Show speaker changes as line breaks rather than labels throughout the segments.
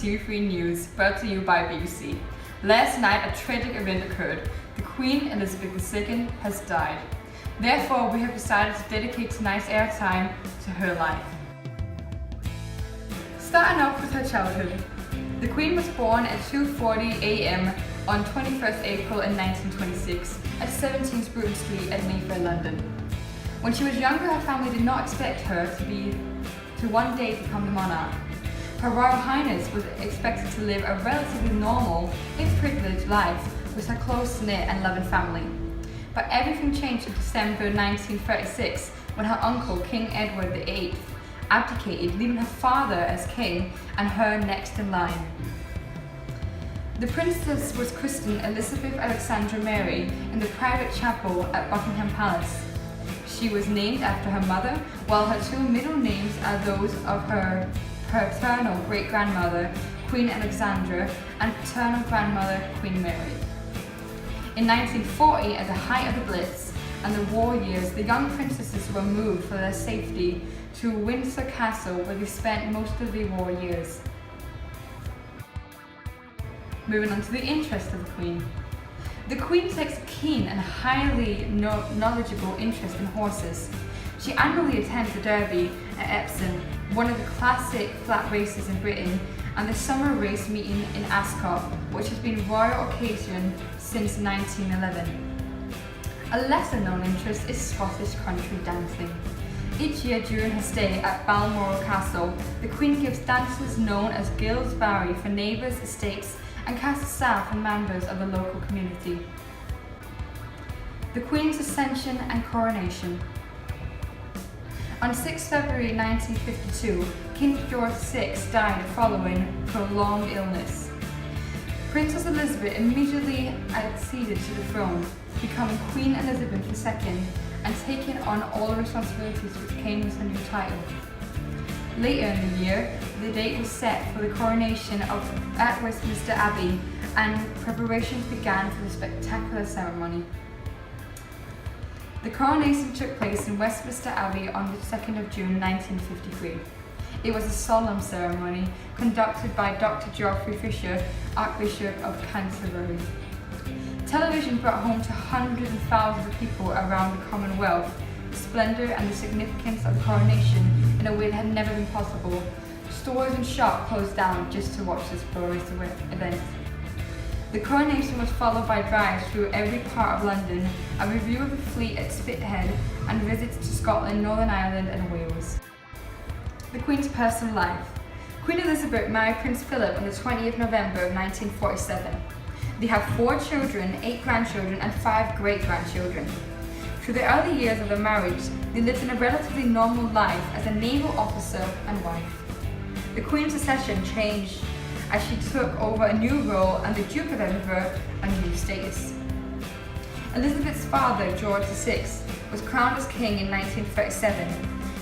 TV3 News, brought to you by BBC. Last night, a tragic event occurred. The Queen Elizabeth II has died. Therefore, we have decided to dedicate tonight's airtime to her life. Starting off with her childhood. The Queen was born at 2:40 a.m. on 21st April in 1926 at 17 Bruton Street at Mayfair, London. When she was younger, her family did not expect her to one day become the monarch. Her Royal Highness was expected to live a relatively normal, if privileged, life with her close-knit and loving family. But everything changed in December 1936 when her uncle, King Edward VIII, abdicated, leaving her father as king and her next in line. The princess was christened Elizabeth Alexandra Mary in the private chapel at Buckingham Palace. She was named after her mother, while her two middle names are those of her paternal great-grandmother, Queen Alexandra, and paternal grandmother, Queen Mary. In 1940, at the height of the Blitz and the war years, the young princesses were moved for their safety to Windsor Castle, where they spent most of the war years. Moving on to the interest of the Queen. The Queen takes a keen and highly knowledgeable interest in horses. She annually attends the Derby at Epsom, one of the classic flat races in Britain, and the summer race meeting in Ascot, which has been a royal occasion since 1911. A lesser known interest is Scottish country dancing. Each year during her stay at Balmoral Castle, the Queen gives dances known as Gills Barry for neighbours, estates, and castle staff and members of the local community. The Queen's Ascension and Coronation. On 6 February 1952, King George VI died following prolonged illness. Princess Elizabeth immediately acceded to the throne, becoming Queen Elizabeth II and taking on all the responsibilities which came with her new title. Later in the year, the date was set for the coronation at Westminster Abbey, and preparations began for the spectacular ceremony. The coronation took place in Westminster Abbey on the 2nd of June 1953. It was a solemn ceremony conducted by Dr. Geoffrey Fisher, Archbishop of Canterbury. Television brought home to hundreds of thousands of people around the Commonwealth the splendour and the significance of the coronation in a way that had never been possible. Stores and shops closed down just to watch this glorious event. The coronation was followed by drives through every part of London, a review of the fleet at Spithead, and visits to Scotland, Northern Ireland and Wales. The Queen's personal life. Queen Elizabeth married Prince Philip on the 20th of November of 1947. They have 4 children, 8 grandchildren and 5 great-grandchildren. Through the early years of their marriage, they lived in a relatively normal life as a naval officer and wife. The Queen's succession changed as she took over a new role and the Duke of Edinburgh a new status. Elizabeth's father, George VI, was crowned as king in 1937.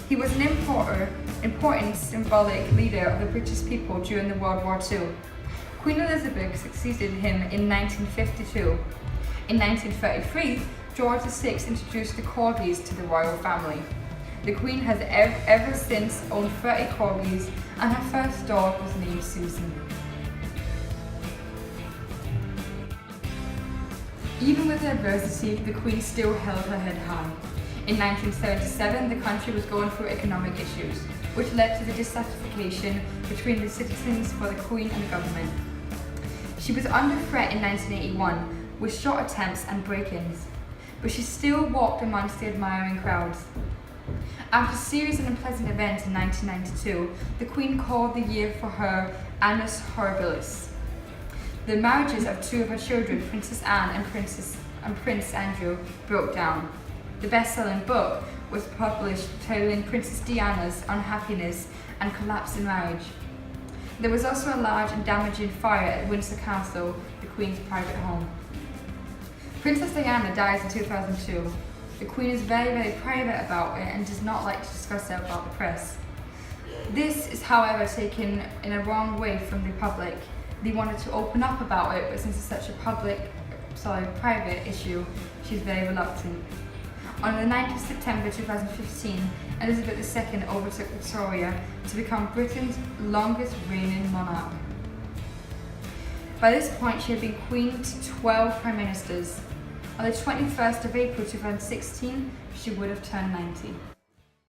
He was an important symbolic leader of the British people during the World War II. Queen Elizabeth succeeded him in 1952. In 1933, George VI introduced the Corgis to the royal family. The Queen has ever since owned 30 Corgis, and her first dog was named Susan. Even with adversity, the Queen still held her head high. In 1977, the country was going through economic issues, which led to the dissatisfaction between the citizens for the Queen and the government. She was under threat in 1981 with shot attempts and break-ins, but she still walked amongst the admiring crowds. After a series of unpleasant events in 1992, the Queen called the year for her Annus Horribilis. The marriages of 2 of her children, Princess Anne and Prince Andrew, broke down. The best-selling book was published telling Princess Diana's unhappiness and collapse in marriage. There was also a large and damaging fire at Windsor Castle, the Queen's private home. Princess Diana dies in 2002. The Queen is very private about it and does not like to discuss it about the press. This is, however, taken in a wrong way from the public. They wanted to open up about it, but since it's such a private issue, she's very reluctant. On the 9th of September 2015, Elizabeth II overtook Victoria to become Britain's longest reigning monarch. By this point, she had been queen to 12 prime ministers. On the 21st of April 2016, she would have turned 90.